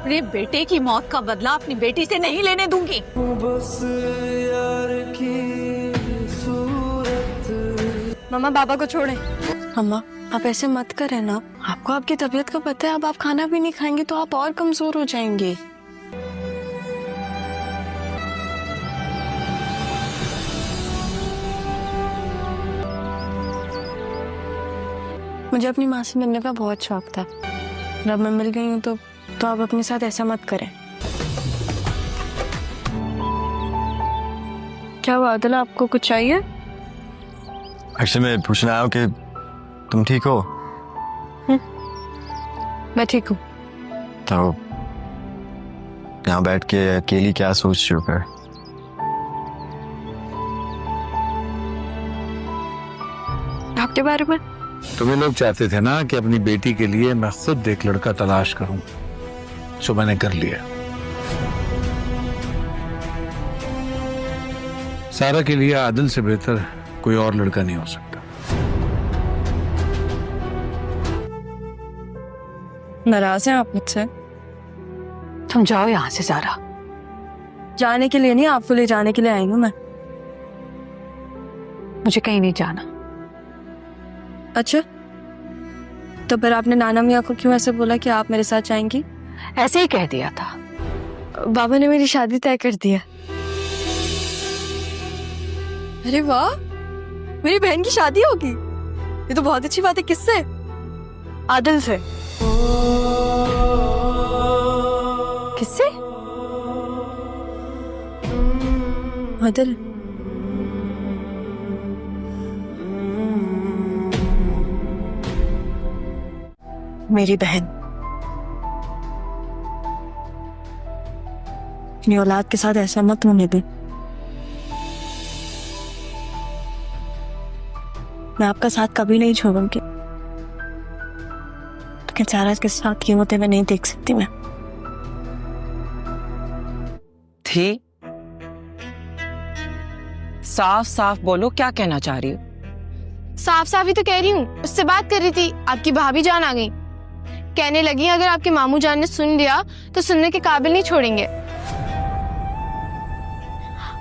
अपने बेटे की मौत का बदला अपनी बेटी से नहीं लेने दूंगी। मम्मा पापा को छोड़े। मम्मा आप ऐसे मत करें ना, आपको आपकी तबीयत का पता है। अब आप खाना भी नहीं खाएंगे तो आप और कमजोर हो जाएंगे। मुझे अपनी माँ से मिलने का बहुत शौक था, जब मैं मिल गई हूँ तो आप अपने साथ ऐसा मत करें। क्या हुआ आदिल, आपको कुछ चाहिए? एक्चुअली मैं पूछना आया हूँ कि तुम ठीक हो? मैं ठीक हूँ। तो यहाँ बैठ के अकेली क्या सोच रही हो फिर? आपके बारे में? तुम्हें लोग चाहते थे ना कि अपनी बेटी के लिए मैं खुद एक लड़का तलाश करूं, सो मैंने कर लिया। सारा के लिए आदिल से बेहतर कोई और लड़का नहीं हो सकता। नाराज हैं आप मुझसे? तुम जाओ यहाँ से सारा। जाने के लिए नहीं, आपको ले जाने के लिए आई हूँ मैं। मुझे कहीं नहीं जाना। अच्छा, तो फिर आपने नाना मियाँ को क्यों ऐसे बोला कि आप मेरे साथ जाएंगी? ऐसे ही कह दिया था। बाबा ने मेरी शादी तय कर दिया। अरे वाह, मेरी बहन की शादी होगी, ये तो बहुत अच्छी बात है। किससे? आदिल से। किससे? आदिल। मेरी बहन अपनी औलाद के साथ ऐसा मत होने दे। मैं आपका साथ कभी नहीं छोड़ूंगी, लेकिन सारा के साथ ये होते हुए नहीं देख सकती मैं। थी साफ साफ बोलो, क्या कहना चाह रही हो? साफ साफ ही तो कह रही हूँ। उससे बात कर रही थी, आपकी भाभी जान आ गई। कहने लगी अगर आपके मामू जान ने सुन लिया तो सुनने के काबिल नहीं छोड़ेंगे।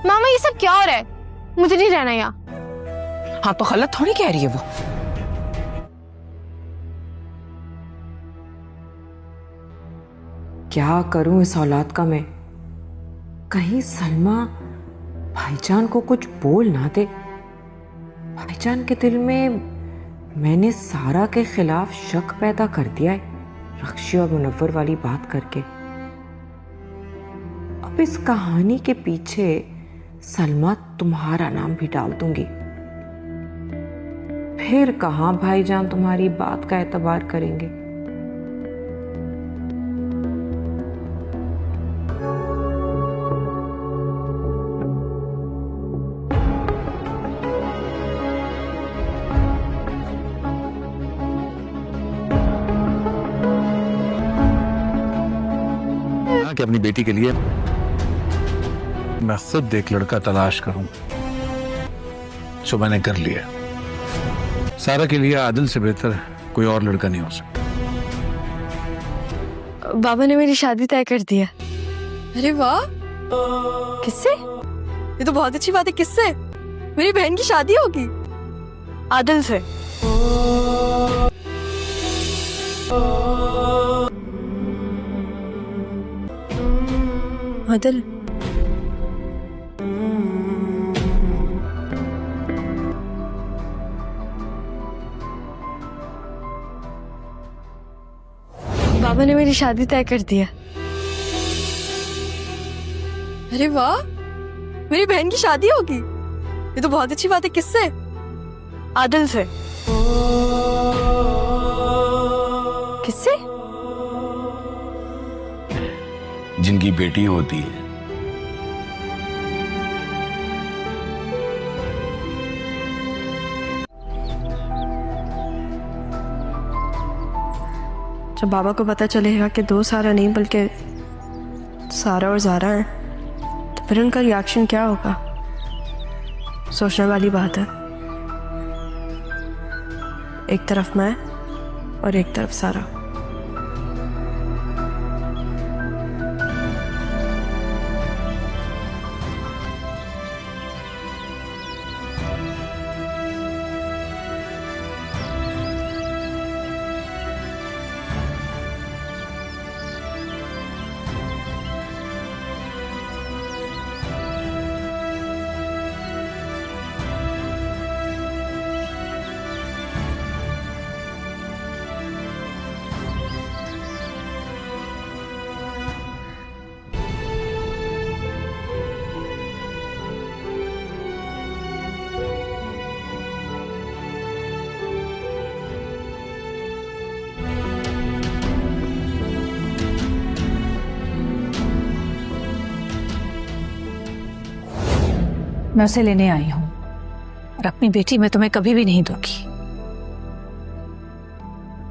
मामा ये सब क्या हो रहा है? मुझे नहीं रहना यहाँ। हाँ तो गलत थोड़ी कह रही है वो। क्या करूं इस औलाद का मैं? कहीं सलमा भाईजान को कुछ बोल ना दे। भाईजान के दिल में मैंने सारा के खिलाफ शक पैदा कर दिया है, रक्षी और मुनव्वर वाली बात करके। अब इस कहानी के पीछे सलमा तुम्हारा नाम भी डाल दूंगी। फिर कहां भाईजान तुम्हारी बात का एतबार करेंगे। कि अपनी बेटी के लिए मैं खुद एक लड़का तलाश करूं, सो मैंने कर लिया। सारा के लिए आदिल से बेहतर कोई और लड़का नहीं हो सकता। बाबा ने मेरी शादी तय कर दिया। अरे वाह, किससे? ये तो बहुत अच्छी बात है। किससे? मेरी बहन की शादी होगी, आदिल से। आदिल, बाबा ने मेरी शादी तय कर दिया। अरे वाह, मेरी बहन की शादी होगी, ये तो बहुत अच्छी बात है। किससे? आदिल से। किससे? जिनकी बेटी होती है। जब बाबा को पता चलेगा कि दो सारा नहीं बल्कि सारा और ज़ारा है, तो फिर उनका रिएक्शन क्या होगा? सोचने वाली बात है। एक तरफ मैं और एक तरफ सारा। मैं उसे लेने आई हूँ और अपनी बेटी मैं तुम्हें कभी भी नहीं दूंगी।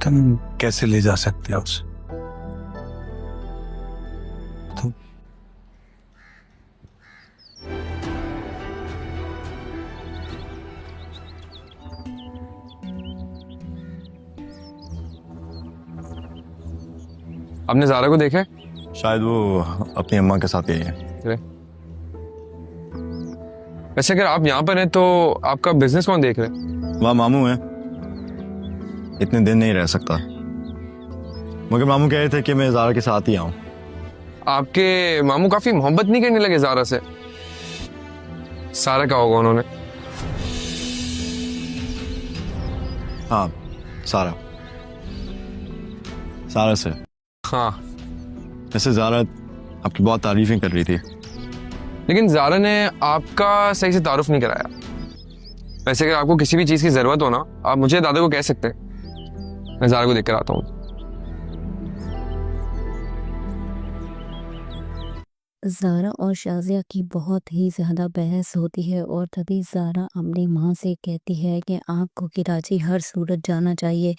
तुम कैसे ले जा सकते हो उसे? तुम आपने ज़ारा को देखा है? शायद वो अपनी अम्मा के साथ गई है। वैसे अगर आप यहाँ पर हैं तो आपका बिजनेस कौन देख रहे हैं? वहाँ मामू है, इतने दिन नहीं रह सकता, मगर मामू कह रहे थे कि मैं ज़ारा के साथ ही आऊँ। आपके मामू काफी मोहब्बत नहीं करने लगे ज़ारा से? सारा क्या होगा उन्होंने? हाँ, सारा से। हाँ, वैसे ज़ारा आपकी बहुत तारीफें कर रही थी। लेकिन ज़ारा ने आपका सही से तारुफ नहीं कराया। वैसे अगर आपको किसी भी चीज़ की ज़रूरत हो ना, आप मुझे दादा को कह सकते हैं, मैं ज़ारा को देख कर आता हूँ। ज़ारा और शाज़िया की बहुत ही ज़्यादा बहस होती है और तभी ज़ारा अपनी माँ से कहती है कि आपको कराची हर सूरत जाना चाहिए,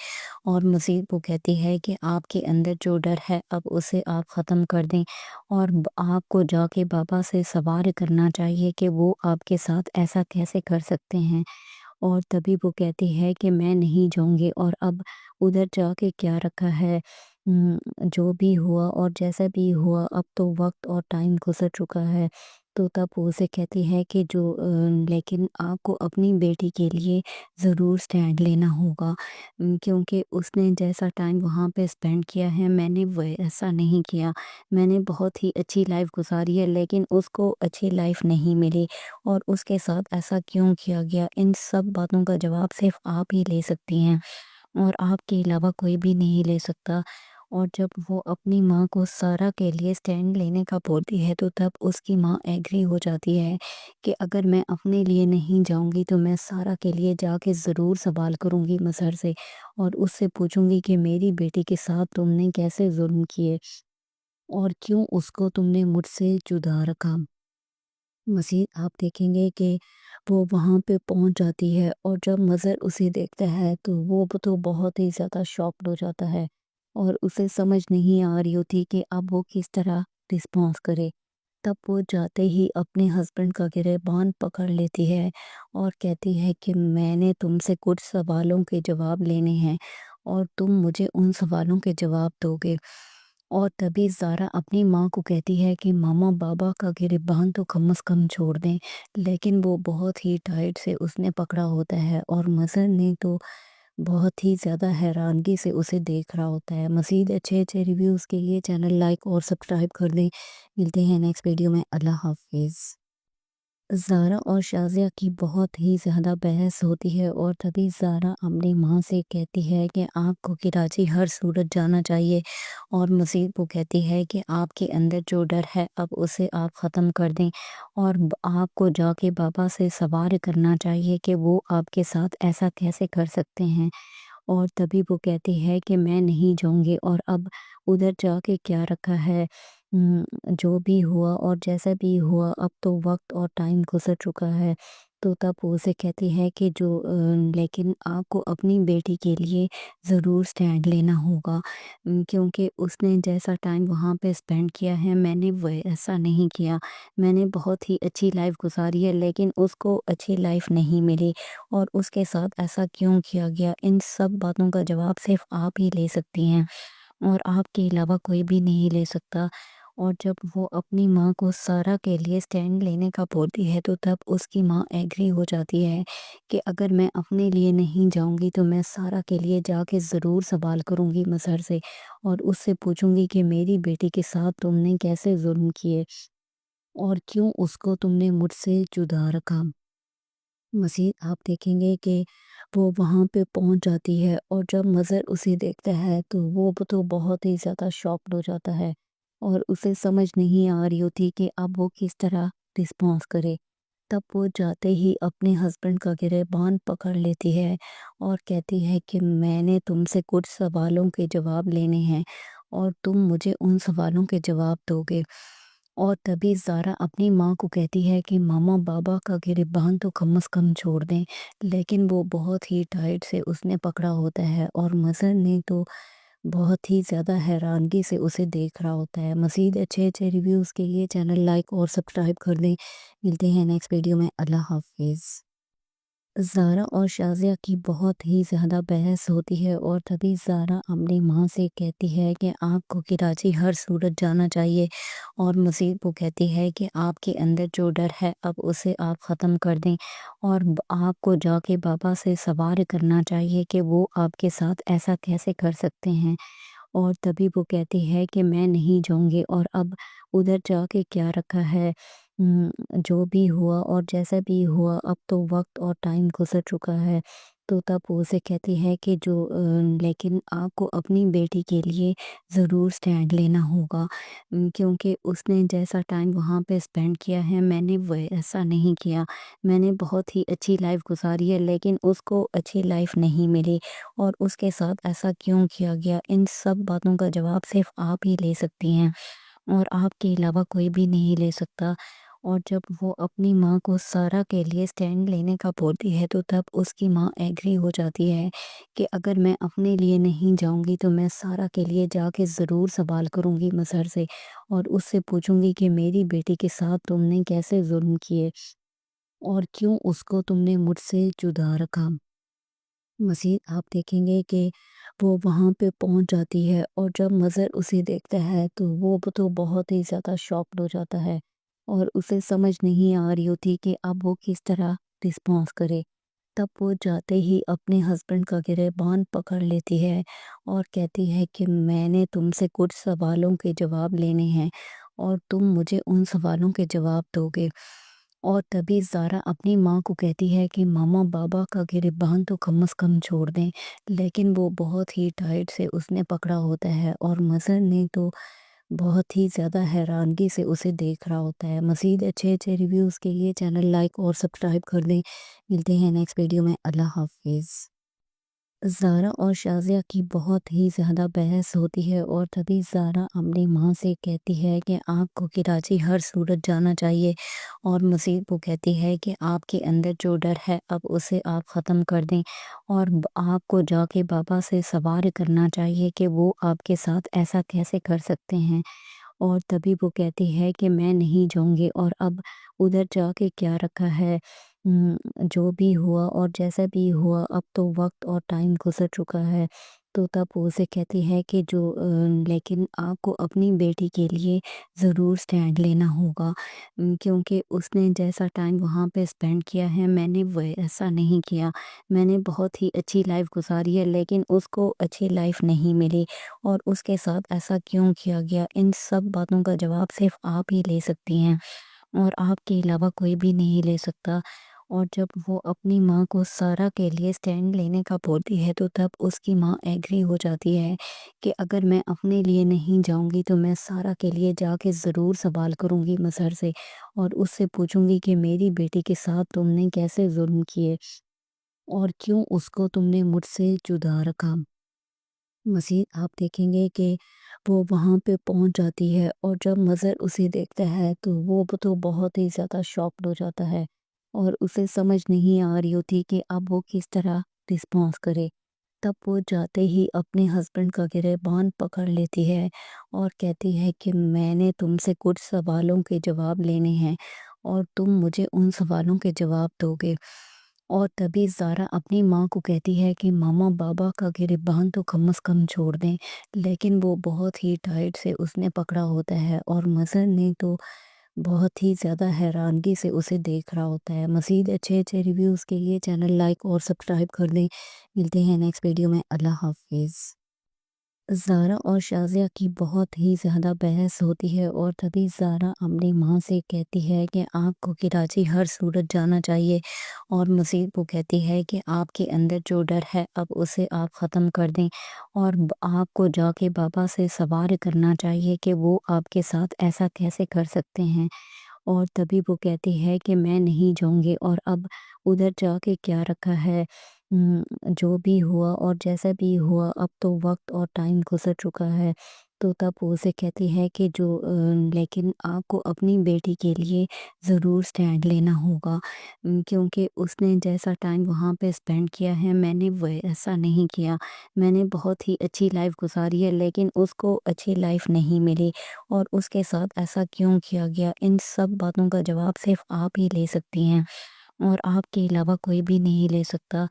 और मज़ीद वो कहती है कि आपके अंदर जो डर है अब उसे आप ख़त्म कर दें और आपको जाके बाबा से सवाल करना चाहिए कि वो आपके साथ ऐसा कैसे कर सकते हैं। और तभी वो कहती है कि मैं नहीं जाऊँगी, और अब उधर जाके क्या रखा है, जो भी हुआ और जैसा भी हुआ अब तो वक्त और टाइम गुजर चुका है। तो तब वो उसे कहती है कि लेकिन आपको अपनी बेटी के लिए ज़रूर स्टैंड लेना होगा, क्योंकि उसने जैसा टाइम वहाँ पे स्पेंड किया है मैंने वैसा नहीं किया। मैंने बहुत ही अच्छी लाइफ गुजारी है लेकिन उसको अच्छी लाइफ नहीं मिली, और उसके साथ ऐसा क्यों किया गया, इन सब बातों का जवाब सिर्फ आप ही ले सकती हैं और आपके अलावा कोई भी नहीं ले सकता। और जब वो अपनी माँ को सारा के लिए स्टैंड लेने का बोलती है तो तब उसकी माँ एग्री हो जाती है कि अगर मैं अपने लिए नहीं जाऊंगी तो मैं सारा के लिए जाके ज़रूर सवाल करूंगी मज़हर से, और उससे पूछूंगी कि मेरी बेटी के साथ तुमने कैसे जुल्म किए और क्यों उसको तुमने मुझसे जुदा रखा। मज़ीद आप देखेंगे कि वो वहाँ पे पहुँच जाती है और जब मज़हर उसे देखता है तो वो तो बहुत ही ज़्यादा शॉक्ड हो जाता है और उसे समझ नहीं आ रही होती कि अब वो किस तरह रिस्पॉन्स करे। तब वो जाते ही अपने हस्बैंड का गिरबान पकड़ लेती है और कहती है कि मैंने तुमसे कुछ सवालों के जवाब लेने हैं और तुम मुझे उन सवालों के जवाब दोगे। और तभी ज़ारा अपनी माँ को कहती है कि मामा बाबा का गिरबान तो कम से कम छोड़ दें, लेकिन वो बहुत ही टाइट से उसने पकड़ा होता है और मज़हर ने तो बहुत ही ज़्यादा हैरानगी से उसे देख रहा होता है। मज़ीद अच्छे अच्छे रिव्यूज़ के लिए चैनल लाइक और सब्सक्राइब कर दें। मिलते हैं नेक्स्ट वीडियो में। अल्लाह हाफिज़। ज़ारा और शाज़िया की बहुत ही ज़्यादा बहस होती है और तभी ज़ारा अपनी माँ से कहती है कि आपको कराची हर सूरत जाना चाहिए, और मज़ीद वो कहती है कि आपके अंदर जो डर है अब उसे आप ख़त्म कर दें और आपको जाके बाबा से सवाल करना चाहिए कि वो आपके साथ ऐसा कैसे कर सकते हैं। और तभी वो कहती है कि मैं नहीं जाऊँगी, और अब उधर जाके क्या रखा है, जो भी हुआ और जैसा भी हुआ अब तो वक्त और टाइम गुजर चुका है। तो तब वो उसे कहती है कि लेकिन आपको अपनी बेटी के लिए ज़रूर स्टैंड लेना होगा, क्योंकि उसने जैसा टाइम वहाँ पे स्पेंड किया है मैंने वैसा नहीं किया। मैंने बहुत ही अच्छी लाइफ गुजारी है लेकिन उसको अच्छी लाइफ नहीं मिली, और उसके साथ ऐसा क्यों किया गया, इन सब बातों का जवाब सिर्फ आप ही ले सकती हैं और आपके अलावा कोई भी नहीं ले सकता। और जब वो अपनी माँ को सारा के लिए स्टैंड लेने का बोलती है तो तब उसकी माँ एग्री हो जाती है कि अगर मैं अपने लिए नहीं जाऊंगी तो मैं सारा के लिए जाके ज़रूर सवाल करूंगी मज़हर से, और उससे पूछूंगी कि मेरी बेटी के साथ तुमने कैसे जुल्म किए और क्यों उसको तुमने मुझसे जुदा रखा। मज़ीद आप देखेंगे कि वो वहाँ पे पहुँच जाती है और जब मज़हर उसे देखता है तो वो तो बहुत ही ज़्यादा शॉक्ड हो जाता है और उसे समझ नहीं आ रही होती कि अब वो किस तरह रिस्पॉन्स करे। तब वो जाते ही अपने हस्बैंड का गिरबान पकड़ लेती है और कहती है कि मैंने तुमसे कुछ सवालों के जवाब लेने हैं और तुम मुझे उन सवालों के जवाब दोगे। اور تبھی زارا اپنی ماں کو کہتی ہے کہ ماما بابا کا گریبان تو کم از کم چھوڑ دیں، لیکن وہ بہت ہی ٹائٹ سے اس نے پکڑا ہوتا ہے اور مظہر نے تو بہت ہی زیادہ حیرانگی سے اسے دیکھ رہا ہوتا ہے۔ مزید اچھے اچھے ریویوز کے لیے چینل لائک اور سبسکرائب کر دیں۔ ملتے ہیں نیکسٹ ویڈیو میں، اللہ حافظ۔ زارا اور شازیہ کی بہت ہی زیادہ بحث ہوتی ہے اور تبھی زارا اپنی ماں سے کہتی ہے کہ آپ کو کراچی ہر صورت جانا چاہیے، اور مزید وہ کہتی ہے کہ آپ کے اندر جو ڈر ہے اب اسے آپ ختم کر دیں، اور آپ کو جا کے بابا سے سوال کرنا چاہیے کہ وہ آپ کے ساتھ ایسا کیسے کر سکتے ہیں۔ اور تبھی وہ کہتی ہے کہ میں نہیں جاؤں گی، اور اب ادھر جا کے کیا رکھا ہے، جو بھی ہوا اور جیسا بھی ہوا اب تو وقت اور ٹائم گزر چکا ہے۔ تو تب وہ اسے کہتی ہے کہ لیکن آپ کو اپنی بیٹی کے لیے ضرور سٹینڈ لینا ہوگا، کیونکہ اس نے جیسا ٹائم وہاں پہ سپینڈ کیا ہے میں نے وہ ایسا نہیں کیا۔ میں نے بہت ہی اچھی لائف گزاری ہے، لیکن اس کو اچھی لائف نہیں ملی، اور اس کے ساتھ ایسا کیوں کیا گیا، ان سب باتوں کا جواب صرف آپ ہی لے سکتی ہیں، اور آپ کے علاوہ کوئی بھی نہیں لے سکتا۔ اور جب وہ اپنی ماں کو سارا کے لیے سٹینڈ لینے کا بولتی ہے تو تب اس کی ماں ایگری ہو جاتی ہے کہ اگر میں اپنے لیے نہیں جاؤں گی تو میں سارا کے لیے جا کے ضرور سوال کروں گی مظہر سے، اور اس سے پوچھوں گی کہ میری بیٹی کے ساتھ تم نے کیسے ظلم کیے اور کیوں اس کو تم نے مجھ سے جدا رکھا۔ مزید آپ دیکھیں گے کہ وہ وہاں پہ پہنچ جاتی ہے، اور جب مظہر اسے دیکھتا ہے تو وہ تو بہت ہی زیادہ شاکڈ ہو جاتا ہے، اور اسے سمجھ نہیں آ رہی ہوتی کہ اب وہ کس طرح رسپانس کرے۔ تب وہ جاتے ہی اپنے ہسبینڈ کا گریبان پکڑ لیتی ہے اور کہتی ہے کہ میں نے تم سے کچھ سوالوں کے جواب لینے ہیں، اور تم مجھے ان سوالوں کے جواب دو گے۔ اور تبھی زارا اپنی ماں کو کہتی ہے کہ ماما بابا کا گریبان تو کم از کم چھوڑ دیں، لیکن وہ بہت ہی ٹائٹ سے اس نے پکڑا ہوتا ہے، اور مظہر نے تو بہت ہی زیادہ حیرانگی سے اسے دیکھ رہا ہوتا ہے۔ مزید اچھے اچھے ریویوز کے لیے چینل لائک اور سبسکرائب کر دیں۔ ملتے ہیں نیکسٹ ویڈیو میں، اللہ حافظ۔ زارا اور شازیہ کی بہت ہی زیادہ بحث ہوتی ہے اور تبھی زارا اپنی ماں سے کہتی ہے کہ آپ کو کراچی ہر صورت جانا چاہیے، اور مزید وہ کہتی ہے کہ آپ کے اندر جو ڈر ہے اب اسے آپ ختم کر دیں، اور آپ کو جا کے بابا سے سوال کرنا چاہیے کہ وہ آپ کے ساتھ ایسا کیسے کر سکتے ہیں۔ اور تبھی وہ کہتی ہے کہ میں نہیں جاؤں گی، اور اب ادھر جا کے کیا رکھا ہے، جو بھی ہوا اور جیسا بھی ہوا اب تو وقت اور ٹائم گزر چکا ہے۔ تو تب وہ اسے کہتی ہے کہ لیکن آپ کو اپنی بیٹی کے لیے ضرور سٹینڈ لینا ہوگا، کیونکہ اس نے جیسا ٹائم وہاں پہ سپینڈ کیا ہے میں نے وہ ایسا نہیں کیا۔ میں نے بہت ہی اچھی لائف گزاری ہے، لیکن اس کو اچھی لائف نہیں ملی، اور اس کے ساتھ ایسا کیوں کیا گیا، ان سب باتوں کا جواب صرف آپ ہی لے سکتی ہیں، اور آپ کے علاوہ کوئی بھی نہیں لے سکتا۔ اور جب وہ اپنی ماں کو سارا کے لیے سٹینڈ لینے کا بولتی ہے تو تب اس کی ماں ایگری ہو جاتی ہے کہ اگر میں اپنے لیے نہیں جاؤں گی تو میں سارا کے لیے جا کے ضرور سوال کروں گی مظہر سے، اور اس سے پوچھوں گی کہ میری بیٹی کے ساتھ تم نے کیسے ظلم کیے اور کیوں اس کو تم نے مجھ سے جدا رکھا۔ مزید آپ دیکھیں گے کہ وہ وہاں پہ پہنچ جاتی ہے، اور جب مظہر اسے دیکھتا ہے تو وہ تو بہت ہی زیادہ شاکڈ ہو جاتا ہے، اور اسے سمجھ نہیں آ رہی ہوتی کہ اب وہ کس طرح رسپانس کرے۔ تب وہ جاتے ہی اپنے ہسبینڈ کا گریبان پکڑ لیتی ہے اور کہتی ہے کہ میں نے تم سے کچھ سوالوں کے جواب لینے ہیں، اور تم مجھے ان سوالوں کے جواب دو گے۔ اور تبھی زارا اپنی ماں کو کہتی ہے کہ ماما بابا کا گریبان تو کم از کم چھوڑ دیں، لیکن وہ بہت ہی ٹائٹ سے اس نے پکڑا ہوتا ہے، اور مظہر نے تو بہت ہی زیادہ حیرانگی سے اسے دیکھ رہا ہوتا ہے۔ مزید اچھے اچھے ریویوز کے لیے چینل لائک اور سبسکرائب کر دیں۔ ملتے ہیں نیکسٹ ویڈیو میں، اللہ حافظ۔ زارا اور شازیہ کی بہت ہی زیادہ بحث ہوتی ہے اور تبھی زارا اپنی ماں سے کہتی ہے کہ آپ کو کراچی ہر صورت جانا چاہیے، اور مزید وہ کہتی ہے کہ آپ کے اندر جو ڈر ہے اب اسے آپ ختم کر دیں، اور آپ کو جا کے بابا سے سوال کرنا چاہیے کہ وہ آپ کے ساتھ ایسا کیسے کر سکتے ہیں۔ اور تبھی وہ کہتی ہے کہ میں نہیں جاؤں گی، اور اب ادھر جا کے کیا رکھا ہے، جو بھی ہوا اور جیسا بھی ہوا اب تو وقت اور ٹائم گزر چکا ہے۔ तो तब वो उसे कहती है कि लेकिन आपको अपनी बेटी के लिए ज़रूर स्टैंड लेना होगा, क्योंकि उसने जैसा टाइम वहाँ पे स्पेंड किया है मैंने वैसा नहीं किया। मैंने बहुत ही अच्छी लाइफ गुजारी है लेकिन उसको अच्छी लाइफ नहीं मिली, और उसके साथ ऐसा क्यों किया गया, इन सब बातों का जवाब सिर्फ आप ही ले सकती हैं और आपके अलावा कोई भी नहीं ले सकता।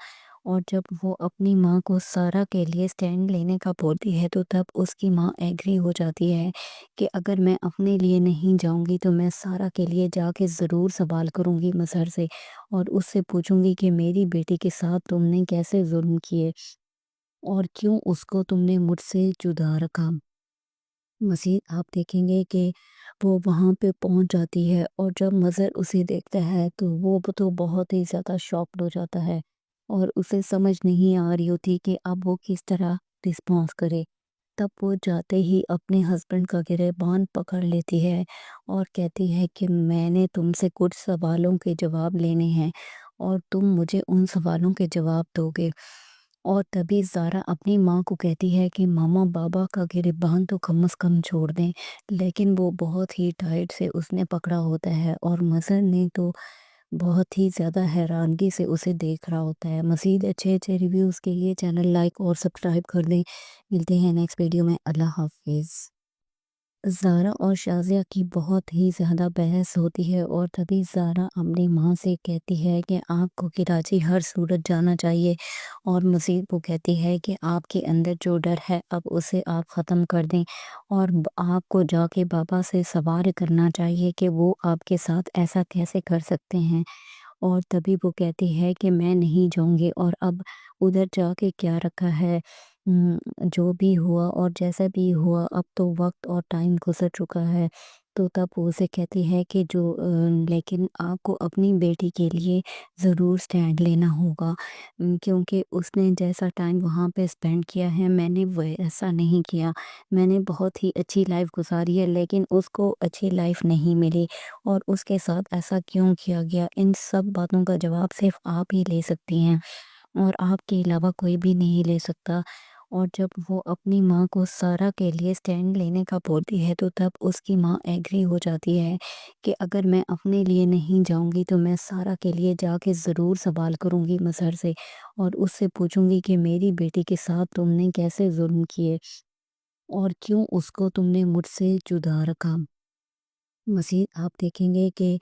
और जब वो अपनी माँ को सारा के लिए स्टैंड लेने का बोलती है तो तब उसकी माँ एग्री हो जाती है कि अगर मैं अपने लिए नहीं जाऊंगी तो मैं सारा के लिए जाके ज़रूर सवाल करूंगी मज़हर से, और उससे पूछूंगी कि मेरी बेटी के साथ तुमने कैसे जुल्म किए और क्यों उसको तुमने मुझसे जुदा रखा। मज़ीद आप देखेंगे कि वो वहाँ पे पहुँच जाती है और जब मज़हर उसे देखता है तो वो तो बहुत ही ज़्यादा शॉक्ड हो जाता है और उसे समझ नहीं आ रही होती कि अब वो किस तरह रिस्पॉन्स करे। तब वो जाते ही अपने हस्बैंड का गिरबान पकड़ लेती है और कहती है कि मैंने तुमसे कुछ सवालों के जवाब लेने हैं और तुम मुझे उन सवालों के जवाब दोगे। और तभी ज़ारा अपनी माँ को कहती है कि मामा बाबा का गिरबान तो कम से कम छोड़ दें, लेकिन वो बहुत ही टाइट से उसने पकड़ा होता है और मज़हर ने तो बहुत ही ज़्यादा हैरानगी से उसे देख रहा होता है। मज़ीद अच्छे अच्छे रिव्यूज़ के लिए चैनल लाइक और सब्सक्राइब कर दें। मिलते हैं नेक्स्ट वीडियो में। अल्लाह हाफ़िज़। ज़ारा और शाज़िया की बहुत ही ज़्यादा बहस होती है और तभी ज़ारा अपनी माँ से कहती है कि आपको कराची हर सूरत जाना चाहिए, और मज़ीद वो कहती है कि आपके अंदर जो डर है अब उसे आप ख़त्म कर दें और आपको जाके बाबा से सवाल करना चाहिए कि वो आपके साथ ऐसा कैसे कर सकते हैं। और तभी वो कहती है कि मैं नहीं जाऊँगी, और अब उधर जाके क्या रखा है, जो भी हुआ और जैसा भी हुआ अब तो वक़्त और टाइम गुज़र चुका है। तो तब वो उसे कहती है कि लेकिन आपको अपनी बेटी के लिए ज़रूर स्टैंड लेना होगा, क्योंकि उसने जैसा टाइम वहाँ पे स्पेंड किया है मैंने वैसा नहीं किया। मैंने बहुत ही अच्छी लाइफ गुजारी है लेकिन उसको अच्छी लाइफ नहीं मिली, और उसके साथ ऐसा क्यों किया गया, इन सब बातों का जवाब सिर्फ आप ही ले सकती हैं और आपके अलावा कोई भी नहीं ले सकता। और जब वो अपनी माँ को सारा के लिए स्टैंड लेने का बोलती है तो तब उसकी माँ एग्री हो जाती है कि अगर मैं अपने लिए नहीं जाऊंगी तो मैं सारा के लिए जाके ज़रूर सवाल करूंगी मज़हर से, और उससे पूछूंगी कि मेरी बेटी के साथ तुमने कैसे जुल्म किए और क्यों उसको तुमने मुझसे जुदा रखा। मज़ीद आप देखेंगे कि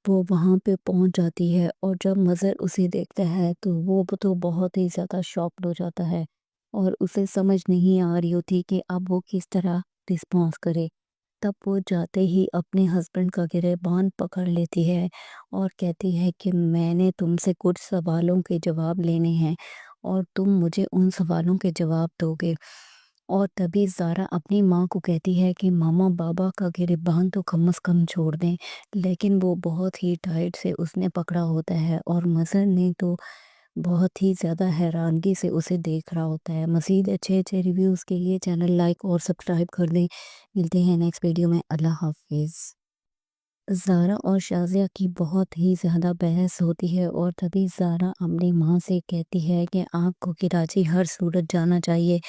वो वहाँ पे पहुँच जाती है और जब मज़हर उसे देखता है तो वो तो बहुत ही ज़्यादा शॉक्ड हो जाता है और उसे समझ नहीं आ रही होती कि अब वो किस तरह रिस्पॉन्स करे। तब वो जाते ही अपने हस्बैंड का गिरबान पकड़ लेती है और कहती है कि मैंने तुमसे कुछ सवालों के जवाब लेने हैं और तुम मुझे उन सवालों के जवाब दोगे। और तभी ज़ारा अपनी माँ को कहती है कि मामा बाबा का गिरबान तो कम से कम छोड़ दें, लेकिन वो बहुत ही टाइट से उसने पकड़ा होता है और मज़हर ने तो बहुत ही ज़्यादा हैरानगी से उसे देख रहा होता है। मज़ीद अच्छे अच्छे रिव्यूज़ के लिए चैनल लाइक और सब्सक्राइब कर दें। मिलते हैं नेक्स्ट वीडियो में। अल्लाह हाफ़िज़। ज़ारा और शाज़िया की बहुत ही ज़्यादा बहस होती है और तभी ज़ारा अपनी माँ से कहती है कि आपको कराची हर सूरत जाना चाहिए,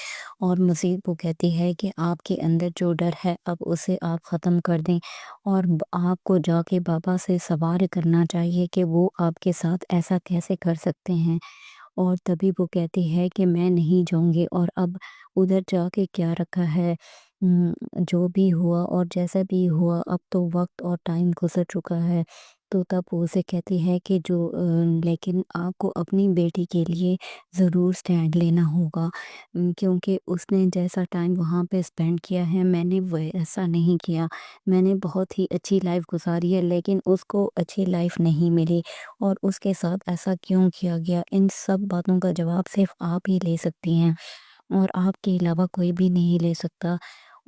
और मज़ीद वो कहती है कि आपके अंदर जो डर है अब उसे आप ख़त्म कर दें और आपको जाके बाबा से सवाल करना चाहिए कि वो आपके साथ ऐसा कैसे कर सकते हैं। और तभी वो कहती है कि मैं नहीं जाऊँगी, और अब उधर जाके क्या रखा है, जो भी हुआ और जैसा भी हुआ अब तो वक़्त और टाइम गुज़र चुका है। तो तब वो उसे कहती है कि लेकिन आपको अपनी बेटी के लिए ज़रूर स्टैंड लेना होगा, क्योंकि उसने जैसा टाइम वहाँ पे स्पेंड किया है मैंने वैसा नहीं किया। मैंने बहुत ही अच्छी लाइफ गुजारी है लेकिन उसको अच्छी लाइफ नहीं मिली, और उसके साथ ऐसा क्यों किया गया, इन सब बातों का जवाब सिर्फ आप ही ले सकती हैं और आपके अलावा कोई भी नहीं ले सकता।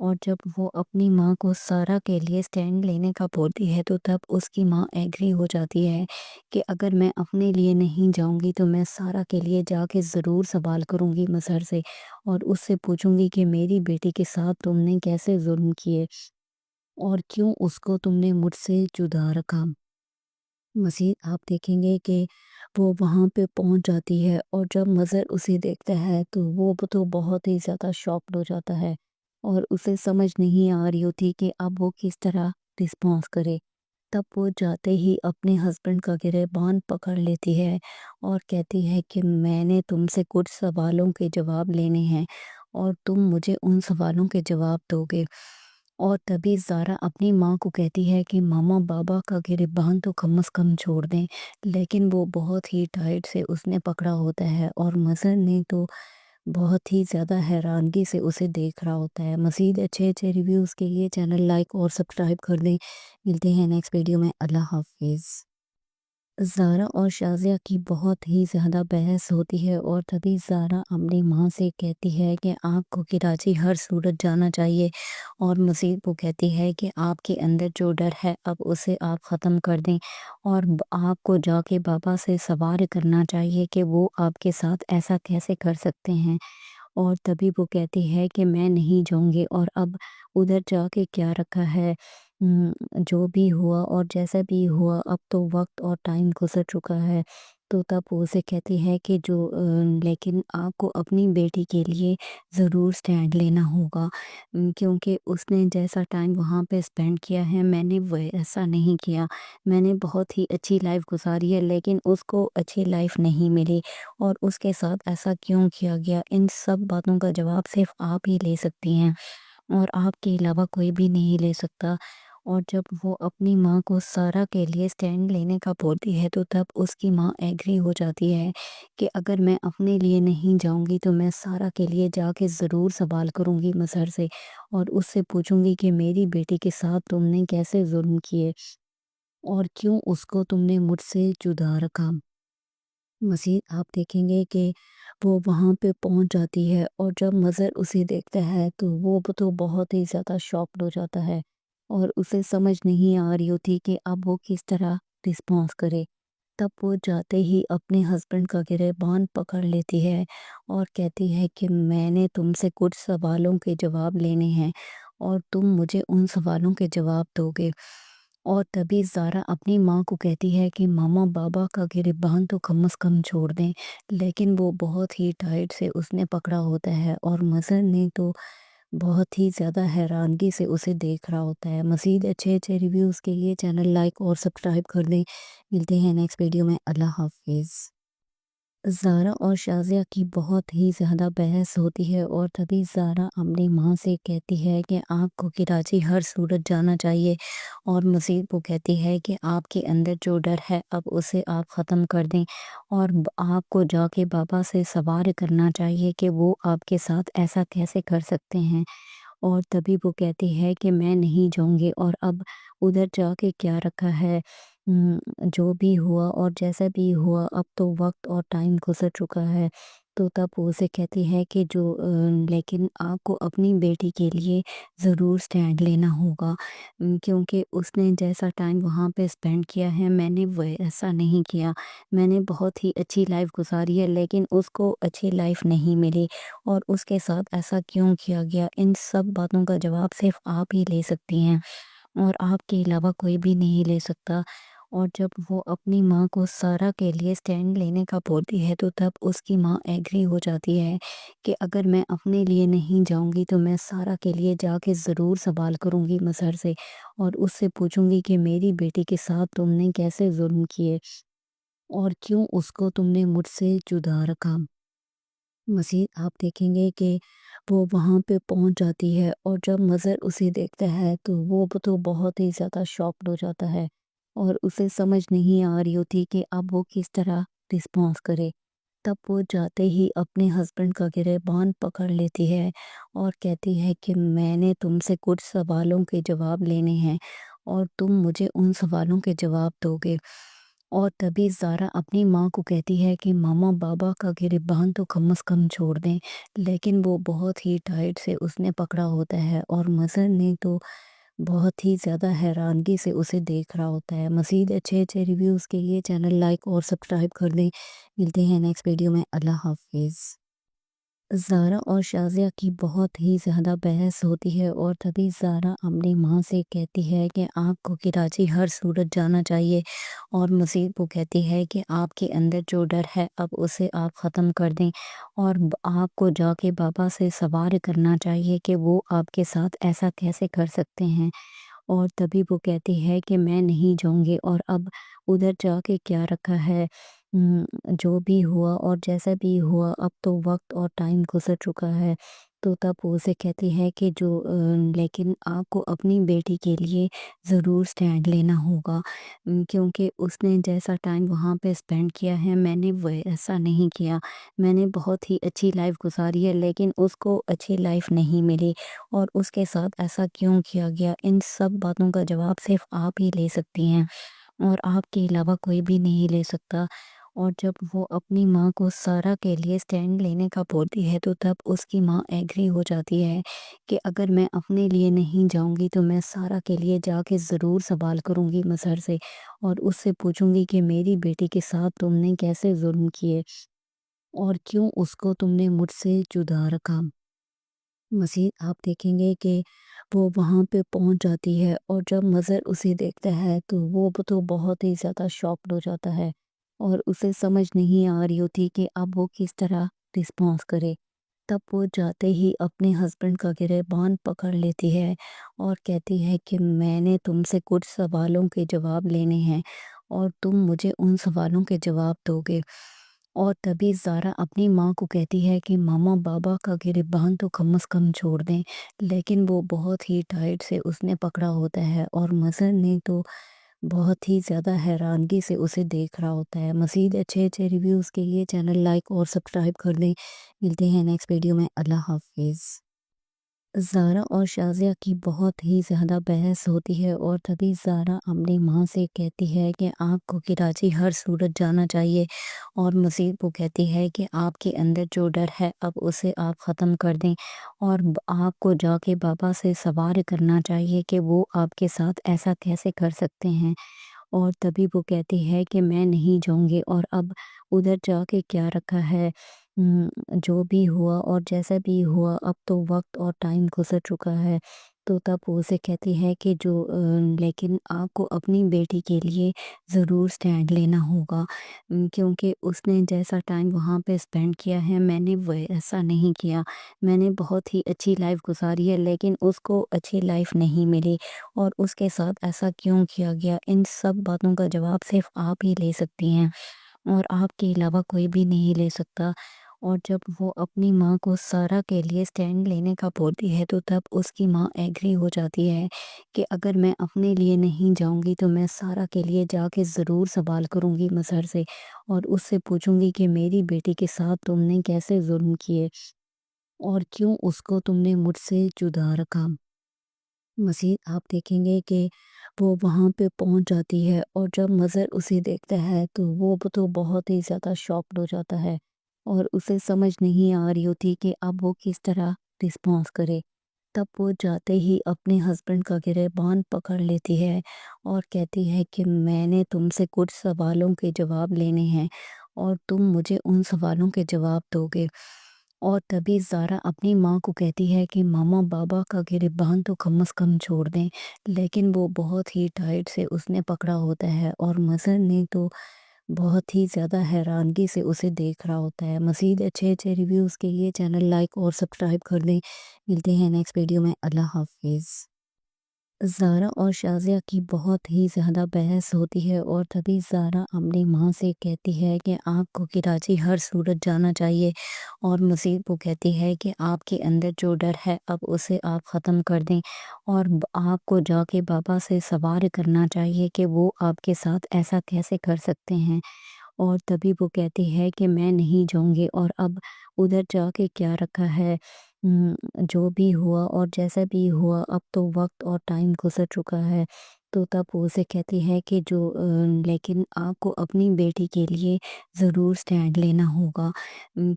और जब वो अपनी माँ को सारा के लिए स्टैंड लेने का बोलती है तो तब उसकी माँ एग्री हो जाती है कि अगर मैं अपने लिए नहीं जाऊंगी तो मैं सारा के लिए जाके ज़रूर सवाल करूंगी मज़हर से, और उससे पूछूंगी कि मेरी बेटी के साथ तुमने कैसे जुल्म किए और क्यों उसको तुमने मुझसे जुदा रखा। मज़ीद आप देखेंगे कि वो वहाँ पे पहुँच जाती है और जब मज़हर उसे देखता है तो वो तो बहुत ही ज़्यादा शॉक्ड हो जाता है اور اسے سمجھ نہیں آ رہی ہوتی کہ اب وہ کس طرح رسپانس کرے۔ تب وہ جاتے ہی اپنے ہسبینڈ کا گریبان پکڑ لیتی ہے اور کہتی ہے کہ میں نے تم سے کچھ سوالوں کے جواب لینے ہیں اور تم مجھے ان سوالوں کے جواب دو گے۔ اور تبھی زارا اپنی ماں کو کہتی ہے کہ ماما بابا کا گریبان تو کم از کم چھوڑ دیں، لیکن وہ بہت ہی ٹائٹ سے اس نے پکڑا ہوتا ہے اور مظہر نے تو بہت ہی زیادہ حیرانگی سے اسے دیکھ رہا ہوتا ہے۔ مزید اچھے ریویوز کے لیے چینل لائک اور سبسکرائب کر دیں۔ ملتے ہیں نیکسٹ ویڈیو میں۔ اللہ حافظ۔ زارا اور شازیہ کی بہت ہی زیادہ بحث ہوتی ہے اور تبھی زارا اپنی ماں سے کہتی ہے کہ آپ کو کراچی ہر صورت جانا چاہیے، اور مزید وہ کہتی ہے کہ آپ کے اندر جو ڈر ہے اب اسے آپ ختم کر دیں، اور آپ کو جا کے بابا سے سوال کرنا چاہیے کہ وہ آپ کے ساتھ ایسا کیسے کر سکتے ہیں۔ اور تبھی وہ کہتی ہے کہ میں نہیں جاؤں گی، اور اب ادھر جا کے کیا رکھا ہے، جو بھی ہوا اور جیسا بھی ہوا اب تو وقت اور ٹائم گزر چکا ہے۔ تو تب وہ اسے کہتی ہے کہ لیکن آپ کو اپنی بیٹی کے لیے ضرور سٹینڈ لینا ہوگا، کیونکہ اس نے جیسا ٹائم وہاں پہ سپینڈ کیا ہے میں نے وہ ایسا نہیں کیا۔ میں نے بہت ہی اچھی لائف گزاری ہے، لیکن اس کو اچھی لائف نہیں ملی، اور اس کے ساتھ ایسا کیوں کیا گیا، ان سب باتوں کا جواب صرف آپ ہی لے سکتی ہیں، اور آپ کے علاوہ کوئی بھی نہیں لے سکتا۔ اور جب وہ اپنی ماں کو سارا کے لیے سٹینڈ لینے کا بولتی ہے تو تب اس کی ماں ایگری ہو جاتی ہے کہ اگر میں اپنے لیے نہیں جاؤں گی تو میں سارا کے لیے جا کے ضرور سوال کروں گی مظہر سے، اور اس سے پوچھوں گی کہ میری بیٹی کے ساتھ تم نے کیسے ظلم کیے اور کیوں اس کو تم نے مجھ سے جدا رکھا۔ مزید آپ دیکھیں گے کہ وہ وہاں پہ پہنچ جاتی ہے، اور جب مظہر اسے دیکھتا ہے تو وہ تو بہت ہی زیادہ شاکڈ ہو جاتا ہے، اور اسے سمجھ نہیں آ رہی ہوتی کہ اب وہ کس طرح رسپانس کرے۔ تب وہ جاتے ہی اپنے ہسبینڈ کا گریبان پکڑ لیتی ہے اور کہتی ہے کہ میں نے تم سے کچھ سوالوں کے جواب لینے ہیں اور تم مجھے ان سوالوں کے جواب دو گے۔ اور تبھی زارا اپنی ماں کو کہتی ہے کہ ماما بابا کا گریبان تو کم از کم چھوڑ دیں، لیکن وہ بہت ہی ٹائٹ سے اس نے پکڑا ہوتا ہے اور مظہر نے تو بہت ہی زیادہ حیرانگی سے اسے دیکھ رہا ہوتا ہے۔ مزید اچھے ریویوز کے لیے چینل لائک اور سبسکرائب کر دیں۔ ملتے ہیں نیکسٹ ویڈیو میں۔ اللہ حافظ۔ زارا اور شازیہ کی بہت ہی زیادہ بحث ہوتی ہے اور تبھی زارا اپنی ماں سے کہتی ہے کہ آپ کو کراچی ہر صورت جانا چاہیے، اور مزید وہ کہتی ہے کہ آپ کے اندر جو ڈر ہے اب اسے آپ ختم کر دیں، اور آپ کو جا کے بابا سے سوال کرنا چاہیے کہ وہ آپ کے ساتھ ایسا کیسے کر سکتے ہیں۔ اور تبھی وہ کہتی ہے کہ میں نہیں جاؤں گی، اور اب ادھر جا کے کیا رکھا ہے، جو بھی ہوا اور جیسا بھی ہوا اب تو وقت اور ٹائم گزر چکا ہے۔ تو تب وہ اسے کہتی ہے کہ لیکن آپ کو اپنی بیٹی کے لیے ضرور سٹینڈ لینا ہوگا، کیونکہ اس نے جیسا ٹائم وہاں پہ سپینڈ کیا ہے میں نے وہ ایسا نہیں کیا۔ میں نے بہت ہی اچھی لائف گزاری ہے، لیکن اس کو اچھی لائف نہیں ملی، اور اس کے ساتھ ایسا کیوں کیا گیا، ان سب باتوں کا جواب صرف آپ ہی لے سکتی ہیں، اور آپ کے علاوہ کوئی بھی نہیں لے سکتا۔ اور جب وہ اپنی ماں کو سارا کے لیے سٹینڈ لینے کا بولتی ہے تو تب اس کی ماں ایگری ہو جاتی ہے کہ اگر میں اپنے لیے نہیں جاؤں گی تو میں سارا کے لیے جا کے ضرور سوال کروں گی مظہر سے، اور اس سے پوچھوں گی کہ میری بیٹی کے ساتھ تم نے کیسے ظلم کیے اور کیوں اس کو تم نے مجھ سے جدا رکھا۔ مزید آپ دیکھیں گے کہ وہ وہاں پہ پہنچ جاتی ہے، اور جب مظہر اسے دیکھتا ہے تو وہ تو بہت ہی زیادہ شاکڈ ہو جاتا ہے، اور اسے سمجھ نہیں آ رہی ہوتی کہ اب وہ کس طرح رسپانس کرے۔ تب وہ جاتے ہی اپنے ہسبینڈ کا گریبان پکڑ لیتی ہے اور کہتی ہے کہ میں نے تم سے کچھ سوالوں کے جواب لینے ہیں اور تم مجھے ان سوالوں کے جواب دو گے۔ اور تبھی زارا اپنی ماں کو کہتی ہے کہ ماما بابا کا گریبان تو کم از کم چھوڑ دیں، لیکن وہ بہت ہی ٹائٹ سے اس نے پکڑا ہوتا ہے، اور مظہر نے تو بہت ہی زیادہ حیرانگی سے اسے دیکھ رہا ہوتا ہے۔ مزید اچھے ریویوز کے لیے چینل لائک اور سبسکرائب کر دیں۔ ملتے ہیں نیکسٹ ویڈیو میں۔ اللہ حافظ۔ زارا اور شازیہ کی بہت ہی زیادہ بحث ہوتی ہے اور تبھی زارا اپنی ماں سے کہتی ہے کہ آپ کو کراچی ہر صورت جانا چاہیے، اور مزید وہ کہتی ہے کہ آپ کے اندر جو ڈر ہے اب اسے آپ ختم کر دیں، اور آپ کو جا کے بابا سے سوال کرنا چاہیے کہ وہ آپ کے ساتھ ایسا کیسے کر سکتے ہیں۔ اور تبھی وہ کہتی ہے کہ میں نہیں جاؤں گی، اور اب ادھر جا کے کیا رکھا ہے، جو بھی ہوا اور جیسا بھی ہوا اب تو وقت اور ٹائم گزر چکا ہے۔ تو تب وہ اسے کہتی ہے کہ لیکن آپ کو اپنی بیٹی کے لیے ضرور سٹینڈ لینا ہوگا، کیونکہ اس نے جیسا ٹائم وہاں پہ سپینڈ کیا ہے میں نے وہ ایسا نہیں کیا، میں نے بہت ہی اچھی لائف گزاری ہے لیکن اس کو اچھی لائف نہیں ملی، اور اس کے ساتھ ایسا کیوں کیا گیا، ان سب باتوں کا جواب صرف آپ ہی لے سکتی ہیں اور آپ کے علاوہ کوئی بھی نہیں لے سکتا۔ اور جب وہ اپنی ماں کو سارا کے لیے سٹینڈ لینے کا بولتی ہے تو تب اس کی ماں ایگری ہو جاتی ہے کہ اگر میں اپنے لیے نہیں جاؤں گی تو میں سارا کے لیے جا کے ضرور سوال کروں گی مظہر سے، اور اس سے پوچھوں گی کہ میری بیٹی کے ساتھ تم نے کیسے ظلم کیے اور کیوں اس کو تم نے مجھ سے جدا رکھا۔ مزید آپ دیکھیں گے کہ وہ وہاں پہ پہنچ جاتی ہے، اور جب مظہر اسے دیکھتا ہے تو وہ تو بہت ہی زیادہ شاکڈ ہو جاتا ہے، اور اسے سمجھ نہیں آ رہی ہوتی کہ اب وہ کس طرح رسپانس کرے۔ تب وہ جاتے ہی اپنے ہسبینڈ کا گریبان پکڑ لیتی ہے اور کہتی ہے کہ میں نے تم سے کچھ سوالوں کے جواب لینے ہیں اور تم مجھے ان سوالوں کے جواب دو گے۔ اور تبھی زارا اپنی ماں کو کہتی ہے کہ ماما بابا کا گریبان تو کم از کم چھوڑ دیں، لیکن وہ بہت ہی ٹائٹ سے اس نے پکڑا ہوتا ہے، اور مظہر نے تو بہت ہی زیادہ حیرانگی سے اسے دیکھ رہا ہوتا ہے۔ مزید اچھے ریویوز کے لیے چینل لائک اور سبسکرائب کر دیں۔ ملتے ہیں نیکسٹ ویڈیو میں، اللہ حافظ۔ زارا اور شازیہ کی بہت ہی زیادہ بحث ہوتی ہے اور تبھی زارا اپنی ماں سے کہتی ہے کہ آپ کو کراچی ہر صورت جانا چاہیے، اور مزید وہ کہتی ہے کہ آپ کے اندر جو ڈر ہے اب اسے آپ ختم کر دیں، اور آپ کو جا کے بابا سے سوال کرنا چاہیے کہ وہ آپ کے ساتھ ایسا کیسے کر سکتے ہیں۔ اور تبھی وہ کہتی ہے کہ میں نہیں جاؤں گی، اور اب ادھر جا کے کیا رکھا ہے، جو بھی ہوا اور جیسا بھی ہوا اب تو وقت اور ٹائم گزر چکا ہے۔ تو تب وہ اسے کہتی ہے کہ لیکن آپ کو اپنی بیٹی کے لیے ضرور سٹینڈ لینا ہوگا، کیونکہ اس نے جیسا ٹائم وہاں پہ سپینڈ کیا ہے میں نے وہ ایسا نہیں کیا، میں نے بہت ہی اچھی لائف گزاری ہے لیکن اس کو اچھی لائف نہیں ملی، اور اس کے ساتھ ایسا کیوں کیا گیا، ان سب باتوں کا جواب صرف آپ ہی لے سکتی ہیں اور آپ کے علاوہ کوئی بھی نہیں لے سکتا۔ اور جب وہ اپنی ماں کو سارا کے لیے سٹینڈ لینے کا بولتی ہے تو تب اس کی ماں ایگری ہو جاتی ہے کہ اگر میں اپنے لیے نہیں جاؤں گی تو میں سارا کے لیے جا کے ضرور سوال کروں گی مظہر سے، اور اس سے پوچھوں گی کہ میری بیٹی کے ساتھ تم نے کیسے ظلم کیے اور کیوں اس کو تم نے مجھ سے جدا رکھا۔ مزید آپ دیکھیں گے کہ وہ وہاں پہ پہنچ جاتی ہے، اور جب مظہر اسے دیکھتا ہے تو وہ تو بہت ہی زیادہ شاکڈ ہو جاتا ہے، اور اسے سمجھ نہیں آ رہی ہوتی کہ اب وہ کس طرح رسپانس کرے۔ تب وہ جاتے ہی اپنے ہسبینڈ کا گریبان پکڑ لیتی ہے اور کہتی ہے کہ میں نے تم سے کچھ سوالوں کے جواب لینے ہیں اور تم مجھے ان سوالوں کے جواب دو گے۔ اور تبھی زارا اپنی ماں کو کہتی ہے کہ ماما بابا کا گریبان تو کم از کم چھوڑ دیں، لیکن وہ بہت ہی ٹائٹ سے اس نے پکڑا ہوتا ہے، اور مظہر نے تو بہت ہی زیادہ حیرانگی سے اسے دیکھ رہا ہوتا ہے۔ مزید اچھے ریویوز کے لیے چینل لائک اور سبسکرائب کر دیں۔ ملتے ہیں نیکسٹ ویڈیو میں، اللہ حافظ۔ زارا اور شازیہ کی بہت ہی زیادہ بحث ہوتی ہے اور تبھی زارا اپنی ماں سے کہتی ہے کہ آپ کو کراچی ہر صورت جانا چاہیے، اور مزید وہ کہتی ہے کہ آپ کے اندر جو ڈر ہے اب اسے آپ ختم کر دیں، اور آپ کو جا کے بابا سے سوال کرنا چاہیے کہ وہ آپ کے ساتھ ایسا کیسے کر سکتے ہیں۔ اور تبھی وہ کہتی ہے کہ میں نہیں جاؤں گی، اور اب ادھر جا کے کیا رکھا ہے، جو بھی ہوا اور جیسا بھی ہوا اب تو وقت اور ٹائم گزر چکا ہے۔ تو تب وہ اسے کہتی ہے کہ لیکن آپ کو اپنی بیٹی کے لیے ضرور سٹینڈ لینا ہوگا،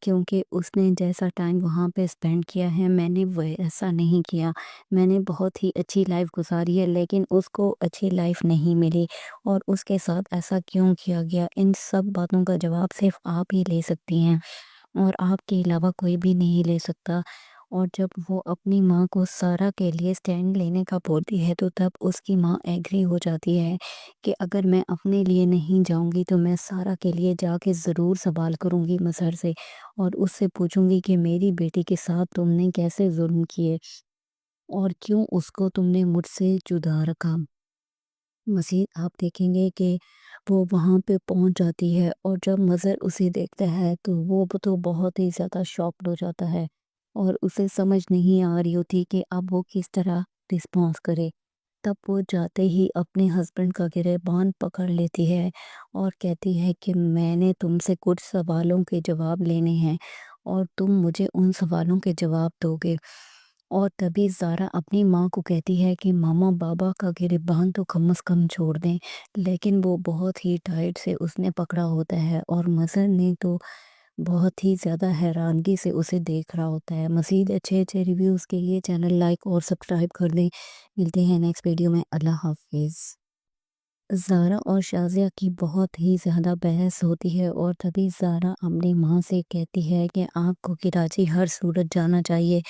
کیونکہ اس نے جیسا ٹائم وہاں پہ سپینڈ کیا ہے میں نے وہ ایسا نہیں کیا، میں نے بہت ہی اچھی لائف گزاری ہے لیکن اس کو اچھی لائف نہیں ملی، اور اس کے ساتھ ایسا کیوں کیا گیا، ان سب باتوں کا جواب صرف آپ ہی لے سکتی ہیں और आपके अलावा कोई भी नहीं ले सकता। और जब वो अपनी माँ को सारा के लिए स्टैंड लेने का बोलती है तो तब उसकी माँ एग्री हो जाती है कि अगर मैं अपने लिए नहीं जाऊंगी तो मैं सारा के लिए जाके ज़रूर सवाल करूंगी मज़हर से और उससे पूछूंगी कि मेरी बेटी के साथ तुमने कैसे जुल्म किए और क्यों उसको तुमने मुझसे जुदा रखा। मज़ीद आप देखेंगे कि वो वहाँ पे पहुँच जाती है और जब मज़हर उसे देखता है तो वो तो बहुत ही ज़्यादा शॉक्ड हो जाता है और उसे समझ नहीं आ रही होती कि अब वो किस तरह रिस्पॉन्स करे। तब वो जाते ही अपने हस्बैंड का गिरबान पकड़ लेती है और कहती है कि मैंने तुमसे कुछ सवालों के जवाब लेने हैं और तुम मुझे उन सवालों के जवाब दोगे। और तभी ज़ारा अपनी माँ को कहती है कि मामा बाबा का गिरबान तो कम से कम छोड़ दें, लेकिन वो बहुत ही टाइट से उसने पकड़ा होता है और मज़हर ने तो बहुत ही ज़्यादा हैरानगी से उसे देख रहा होता है। मज़ीद अच्छे रिव्यूज़ के लिए चैनल लाइक और सब्सक्राइब कर दें। मिलते हैं नेक्स्ट वीडियो में। अल्लाह हाफ़िज़। ज़ारा और शाज़िया की बहुत ही ज़्यादा बहस होती है और तभी ज़ारा अपनी माँ से कहती है कि आपको कराची हर सूरत जाना चाहिए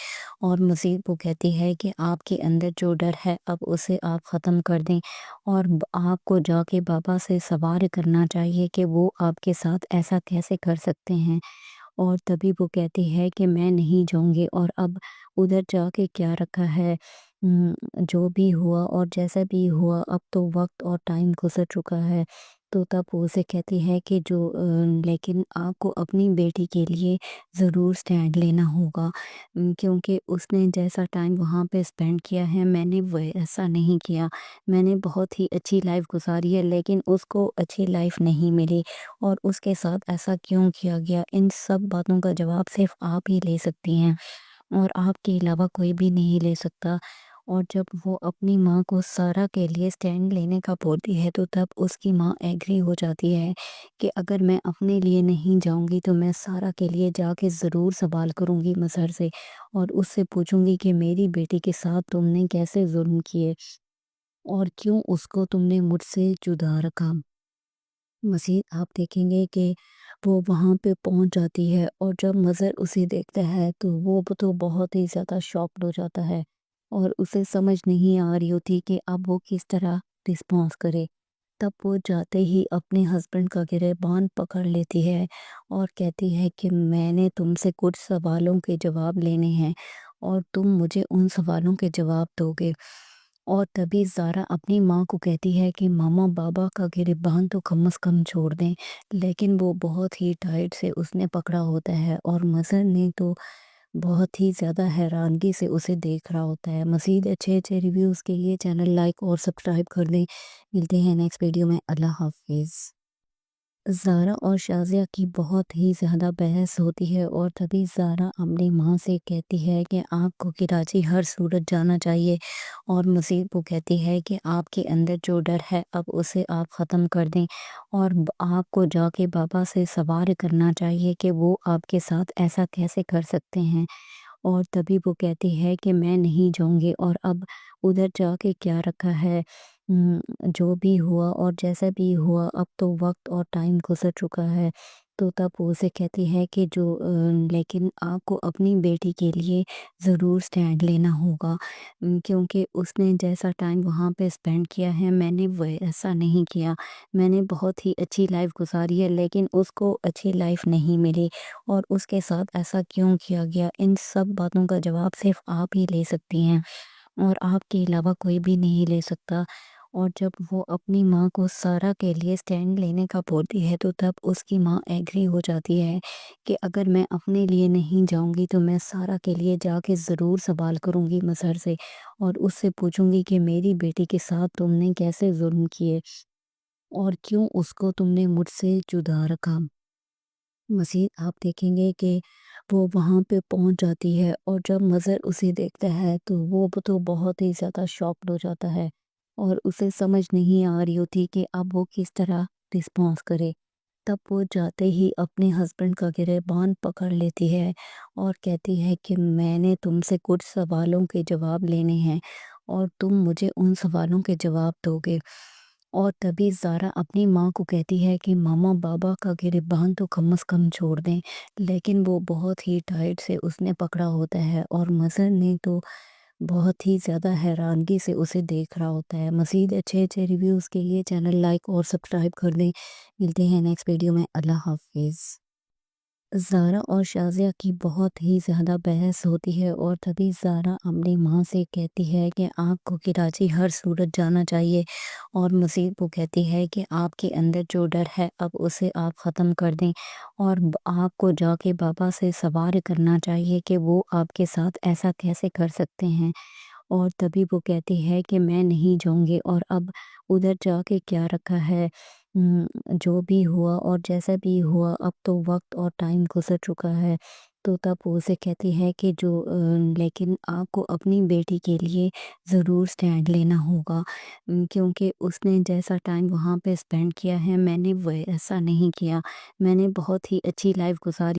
और मज़ीद वो कहती है कि आपके अंदर जो डर है अब उसे आप ख़त्म कर दें और आपको जाके बाबा से सवाल करना चाहिए कि वो आपके साथ ऐसा कैसे कर सकते हैं। और तभी वो कहती है कि मैं नहीं जाऊँगी और अब उधर जाके क्या रखा है। जो भी हुआ और जैसा भी हुआ अब तो वक़्त और टाइम गुज़र चुका है। तो तब वो उसे कहती है कि लेकिन आपको अपनी बेटी के लिए ज़रूर स्टैंड लेना होगा, क्योंकि उसने जैसा टाइम वहाँ पे स्पेंड किया है मैंने वैसा नहीं किया। मैंने बहुत ही अच्छी लाइफ़ गुज़ारी है लेकिन उसको अच्छी लाइफ़ नहीं मिली और उसके साथ ऐसा क्यों किया गया? इन सब बातों का जवाब सिर्फ़ आप ही ले सकती हैं और आपके अलावा कोई भी नहीं ले सकता। और जब वो अपनी माँ को सारा के लिए स्टैंड लेने का बोलती है तो तब उसकी माँ एग्री हो जाती है कि अगर मैं अपने लिए नहीं जाऊंगी तो मैं सारा के लिए जाके ज़रूर सवाल करूंगी मज़हर से और उससे पूछूंगी कि मेरी बेटी के साथ तुमने कैसे जुल्म किए और क्यों उसको तुमने मुझसे जुदा रखा। मज़ीद आप देखेंगे कि वो वहाँ पे पहुँच जाती है और जब मज़हर उसे देखता है तो वो तो बहुत ही ज़्यादा शॉक्ड हो जाता है और उसे समझ नहीं आ रही होती कि अब वो किस तरह रिस्पॉन्स करे। तब वो जाते ही अपने हस्बैंड का गिरबान पकड़ लेती है और कहती है कि मैंने तुमसे कुछ सवालों के जवाब लेने हैं और तुम मुझे उन सवालों के जवाब दोगे। और तभी ज़ारा अपनी माँ को कहती है कि मामा बाबा का गिरबान तो कम से कम छोड़ दें, लेकिन वो बहुत ही टाइट से उसने पकड़ा होता है और मज़हर ने तो बहुत ही ज़्यादा हैरानगी से उसे देख रहा होता है। मज़ीद अच्छे रिव्यूज़ के लिए चैनल लाइक और सब्सक्राइब कर दें। मिलते हैं नेक्स्ट वीडियो में। अल्लाह हाफ़िज़। ज़ारा और शाज़िया की बहुत ही ज़्यादा बहस होती है और तभी ज़ारा अपनी माँ से कहती है कि आपको कराची हर सूरत जाना चाहिए और मज़ीद वो कहती है कि आपके अंदर जो डर है अब उसे आप ख़त्म कर दें और आपको जाके बाबा से सवाल करना चाहिए कि वो आपके साथ ऐसा कैसे कर सकते हैं। और तभी वो कहती है कि मैं नहीं जाऊँगी और अब उधर जाके क्या रखा है। जो भी हुआ और जैसा भी हुआ अब तो वक़्त और टाइम गुज़र चुका है। तो तब वो उसे कहती है कि लेकिन आपको अपनी बेटी के लिए ज़रूर स्टैंड लेना होगा, क्योंकि उसने जैसा टाइम वहाँ पे स्पेंड किया है मैंने वैसा नहीं किया। मैंने बहुत ही अच्छी लाइफ़ गुज़ारी है लेकिन उसको अच्छी लाइफ़ नहीं मिली और उसके साथ ऐसा क्यों किया गया? इन सब बातों का जवाब सिर्फ़ आप ही ले सकती हैं और आपके अलावा कोई भी नहीं ले सकता। और जब वो अपनी माँ को सारा के लिए स्टैंड लेने का बोलती है तो तब उसकी माँ एग्री हो जाती है कि अगर मैं अपने लिए नहीं जाऊंगी तो मैं सारा के लिए जाके ज़रूर सवाल करूंगी मज़हर से और उससे पूछूंगी कि मेरी बेटी के साथ तुमने कैसे जुल्म किए और क्यों उसको तुमने मुझसे जुदा रखा। मज़ीद आप देखेंगे कि वो वहाँ पे पहुँच जाती है और जब मज़हर उसे देखता है तो वो तो बहुत ही ज़्यादा शॉक्ड हो जाता है और उसे समझ नहीं आ रही होती कि अब वो किस तरह रिस्पॉन्स करे। तब वो जाते ही अपने हस्बैंड का गिरबान पकड़ लेती है और कहती है कि मैंने तुमसे कुछ सवालों के जवाब लेने हैं और तुम मुझे उन सवालों के जवाब दोगे। اور تبھی زارا اپنی ماں کو کہتی ہے کہ ماما بابا کا گریبان تو کم از کم چھوڑ دیں، لیکن وہ بہت ہی ٹائٹ سے اس نے پکڑا ہوتا ہے اور مظہر نے تو بہت ہی زیادہ حیرانگی سے اسے دیکھ رہا ہوتا ہے۔ مزید اچھے ریویوز کے لیے چینل لائک اور سبسکرائب کر دیں۔ ملتے ہیں نیکسٹ ویڈیو میں، اللہ حافظ۔ زارا اور شازیہ کی بہت ہی زیادہ بحث ہوتی ہے اور تبھی زارا اپنی ماں سے کہتی ہے کہ آپ کو کراچی ہر صورت جانا چاہیے، اور مزید وہ کہتی ہے کہ آپ کے اندر جو ڈر ہے اب اسے آپ ختم کر دیں، اور آپ کو جا کے بابا سے سوال کرنا چاہیے کہ وہ آپ کے ساتھ ایسا کیسے کر سکتے ہیں۔ اور تبھی وہ کہتی ہے کہ میں نہیں جاؤں گی، اور اب ادھر جا کے کیا رکھا ہے، جو بھی ہوا اور جیسا بھی ہوا اب تو وقت اور ٹائم گزر چکا ہے۔ تو تب وہ اسے کہتی ہے کہ لیکن آپ کو اپنی بیٹی کے لیے ضرور سٹینڈ لینا ہوگا، کیونکہ اس نے جیسا ٹائم وہاں پہ سپینڈ کیا ہے میں نے ویسا نہیں کیا، میں نے بہت ہی اچھی لائف گزاری۔